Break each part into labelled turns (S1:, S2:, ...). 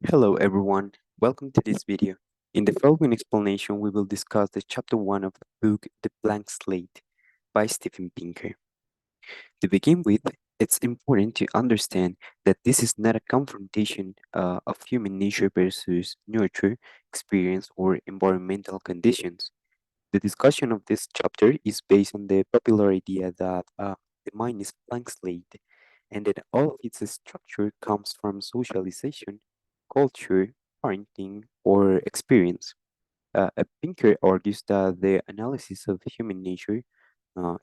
S1: Hello everyone, welcome to this video. In the following explanation, we will discuss the chapter 1 of the book The Blank Slate by Steven Pinker. To begin with, it's important to understand that this is not a confrontation of human nature versus nurture, experience, or environmental conditions. The discussion of this chapter is based on the popular idea that the mind is a blank slate and that all of its structure comes from socialization, culture, parenting, or experience. Pinker argues that the analysis of human nature,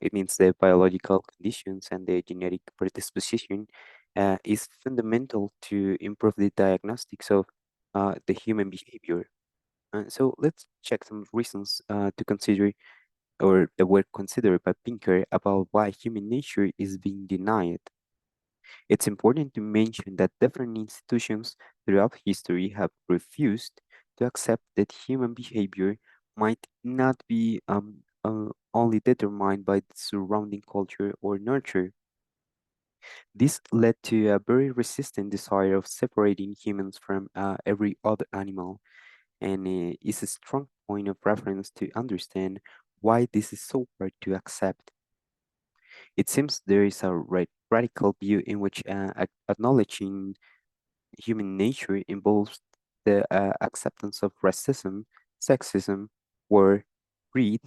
S1: it means the biological conditions and the genetic predisposition, is fundamental to improve the diagnostics of the human behavior. So let's check some reasons to consider or that were considered by Pinker about why human nature is being denied. It's important to mention that different institutions throughout history have refused to accept that human behavior might not be only determined by the surrounding culture or nurture. This led to a very resistant desire of separating humans from every other animal and is a strong point of reference to understand why this is so hard to accept. It seems there is a radical view in which acknowledging human nature involves the acceptance of racism, sexism, war, greed,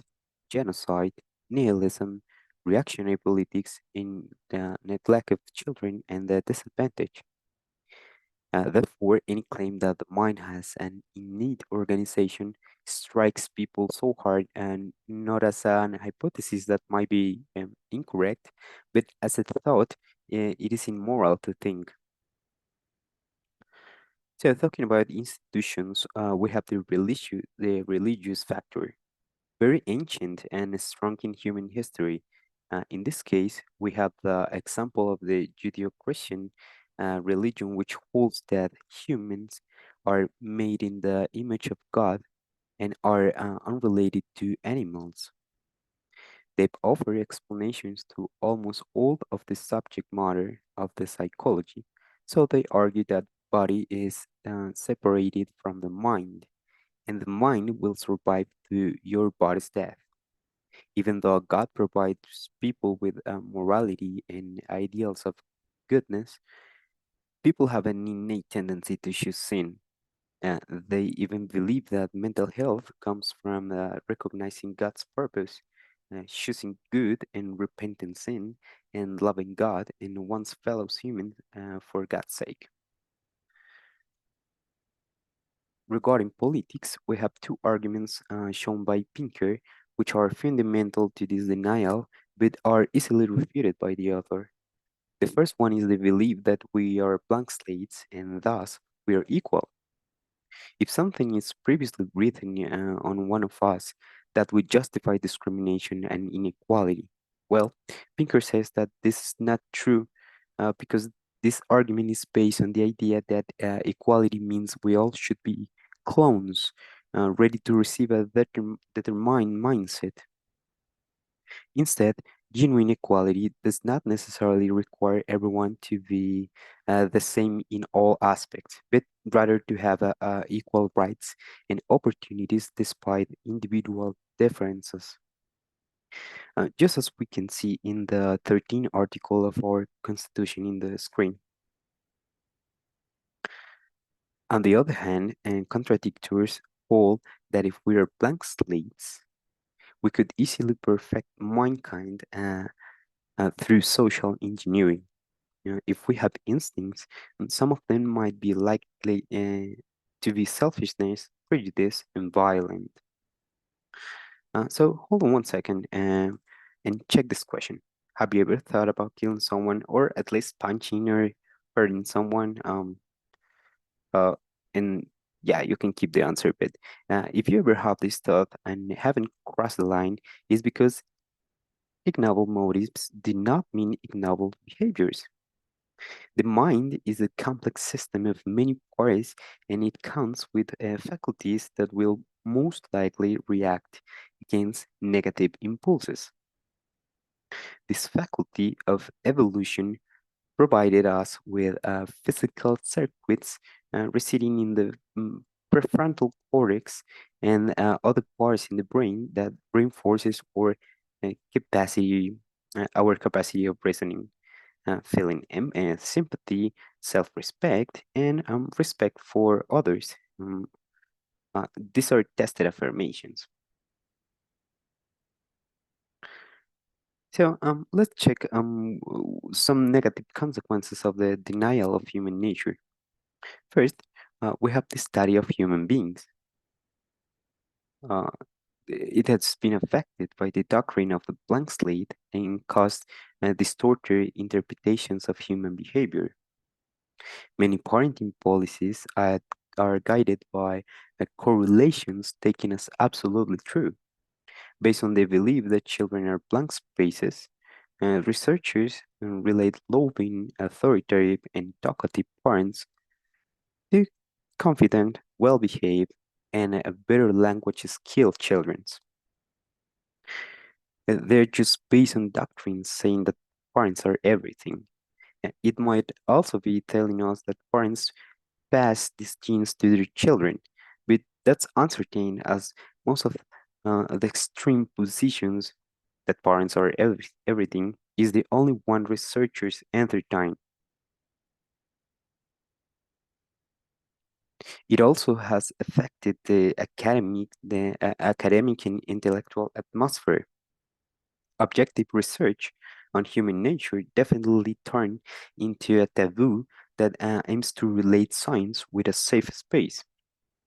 S1: genocide, nihilism, reactionary politics, in the neglect of children and the disadvantaged. Therefore, any claim that the mind has an innate organization strikes people so hard and not as an hypothesis that might be incorrect, but as a thought, it is immoral to think. So, talking about institutions, we have the religious factor, very ancient and strong in human history. In this case, we have the example of the Judeo-Christian religion, which holds that humans are made in the image of God and are unrelated to animals. They've offered explanations to almost all of the subject matter of the psychology, so they argue that body is separated from the mind, and the mind will survive to your body's death. Even though God provides people with morality and ideals of goodness, people have an innate tendency to choose sin. They even believe that mental health comes from recognizing God's purpose, choosing good and repentant sin, and loving God and one's fellow human for God's sake. Regarding politics, we have two arguments shown by Pinker, which are fundamental to this denial, but are easily refuted by the author. The first one is the belief that we are blank slates and thus we are equal. If something is previously written on one of us, that would justify discrimination and inequality. Well, Pinker says that this is not true because this argument is based on the idea that equality means we all should be clones, ready to receive a determined mindset. Instead, genuine equality does not necessarily require everyone to be the same in all aspects, but rather to have equal rights and opportunities despite individual differences. Just as we can see in the 13th article of our Constitution in the screen. On the other hand, and contradictors hold that if we are blank slates, we could easily perfect mankind through social engineering. If we have instincts, and some of them might be likely to be selfishness, prejudice, and violent. So hold on one second and check this question. Have you ever thought about killing someone, or at least punching or hurting someone? Uh, and yeah, you can keep the answer, but if you ever have this thought and haven't crossed the line, it's because ignoble motives did not mean ignoble behaviors. The mind is a complex system of many parts, and it comes with faculties that will most likely react against negative impulses. This faculty of evolution provided us with physical circuits residing in the prefrontal cortex and other parts in the brain that reinforces our capacity of reasoning, feeling sympathy, self-respect, and respect for others. These are tested affirmations. So let's check some negative consequences of the denial of human nature. First, we have the study of human beings. Uh, it has been affected by the doctrine of the blank slate and caused distorted interpretations of human behavior. Many parenting policies are guided by correlations taken as absolutely true, based on the belief that children are blank spaces. Researchers relate loving, authoritative, and talkative parents to confident, well-behaved, and a better language skill children. They're just based on doctrines saying that parents are everything. It might also be telling us that parents pass these genes to their children, but that's uncertain as most of the extreme positions that parents are everything is the only one researchers entertain. It also has affected the academic and intellectual atmosphere. Objective research on human nature definitely turned into a taboo that aims to relate science with a safe space.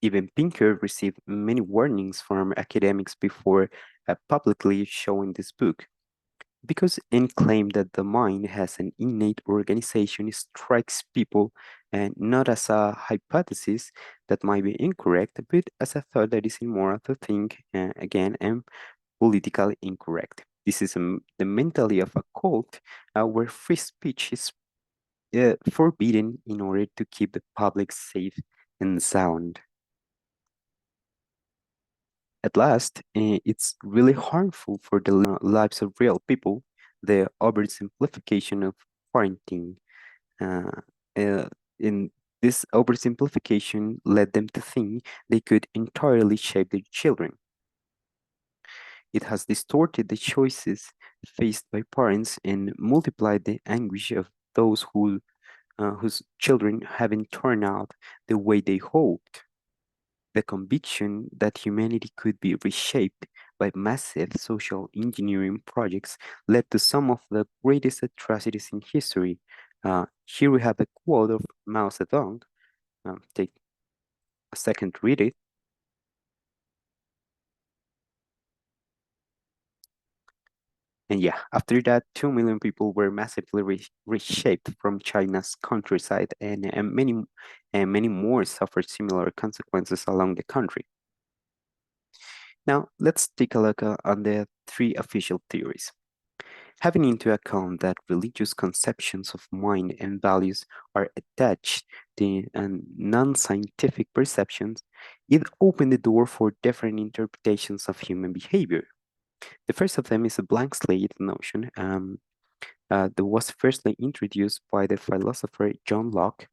S1: Even Pinker received many warnings from academics before publicly showing this book, because any claim that the mind has an innate organization strikes people not as a hypothesis that might be incorrect, but as a thought that is immoral to think, again, and politically incorrect. This is the mentality of a cult where free speech is forbidden in order to keep the public safe and sound. At last, it's really harmful for the lives of real people, the oversimplification of parenting. Uh, uh, in this oversimplification led them to think they could entirely shape their children. It has distorted the choices faced by parents and multiplied the anguish of those whose children haven't turned out the way they hoped. The conviction that humanity could be reshaped by massive social engineering projects led to some of the greatest atrocities in history. Here we have a quote of Mao Zedong. Take a second to read it. And yeah, after that, 2 million people were massively reshaped from China's countryside, and many more suffered similar consequences along the country. Now, let's take a look on the three official theories. Having into account that religious conceptions of mind and values are attached to non-scientific perceptions, it opened the door for different interpretations of human behavior. The first of them is a blank slate notion that was firstly introduced by the philosopher John Locke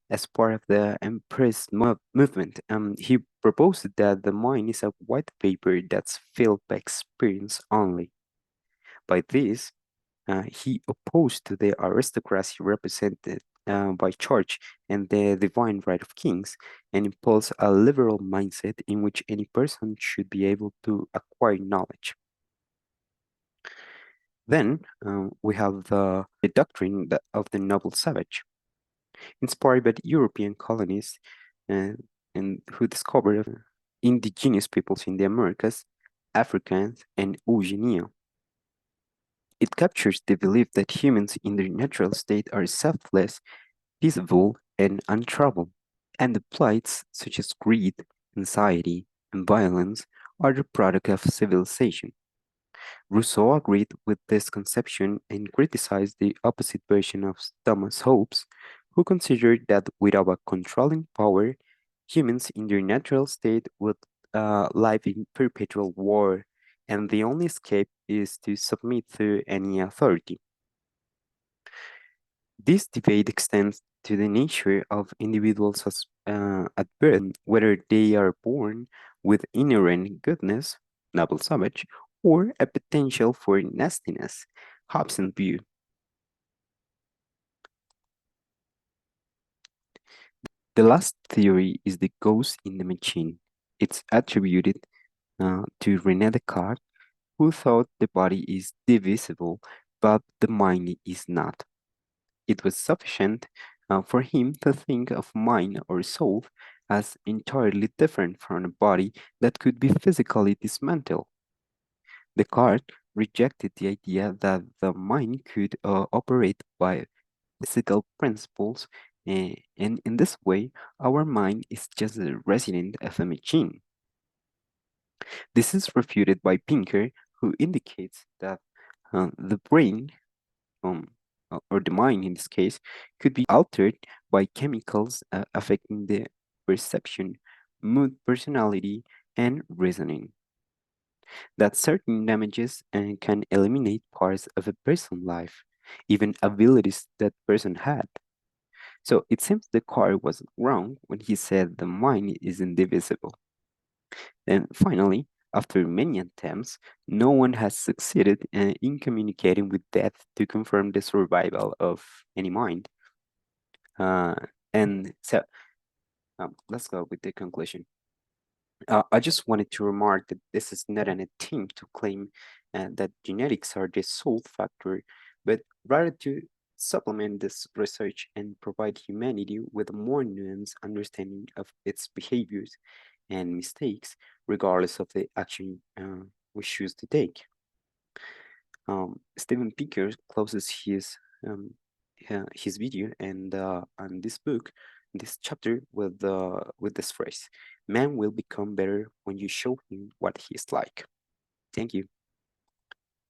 S1: as part of the Empress movement. He proposed that the mind is a white paper that's filled by experience only. By this, he opposed to the aristocracy represented by church and the divine right of kings, and imposed a liberal mindset in which any person should be able to acquire knowledge. Then we have the doctrine of the noble savage, inspired by the European colonists uh, and who discovered indigenous peoples in the Americas, Africans, and Oceania. It captures the belief that humans in their natural state are selfless, peaceful, and untroubled, and the plights such as greed, anxiety, and violence are the product of civilization. Rousseau agreed with this conception and criticized the opposite version of Thomas Hobbes, who considered that without a controlling power, humans in their natural state would live in perpetual war, and the only escape is to submit to any authority. This debate extends to the nature of individuals at birth, whether they are born with inherent goodness, noble savage, or a potential for nastiness, Hobson's view. The last theory is the ghost in the machine. It's attributed to René Descartes, who thought the body is divisible, but the mind is not. It was sufficient for him to think of mind or soul as entirely different from a body that could be physically dismantled. Descartes rejected the idea that the mind could operate by physical principles, and in this way, our mind is just a resident of a machine. This is refuted by Pinker, who indicates that the brain, um, or the mind in this case, could be altered by chemicals affecting the perception, mood, personality, and reasoning. That certain damages can eliminate parts of a person's life, even abilities that person had. So it seems Descartes was wrong when he said the mind is indivisible. And finally, after many attempts, no one has succeeded in communicating with death to confirm the survival of any mind. Uh, and so let's go with the conclusion. I just wanted to remark that this is not an attempt to claim that genetics are the sole factor, but rather to supplement this research and provide humanity with a more nuanced understanding of its behaviors and mistakes, regardless of the action we choose to take. Stephen Pinker closes his video and this book, this chapter with this phrase: "Man will become better when you show him what he is like." Thank you.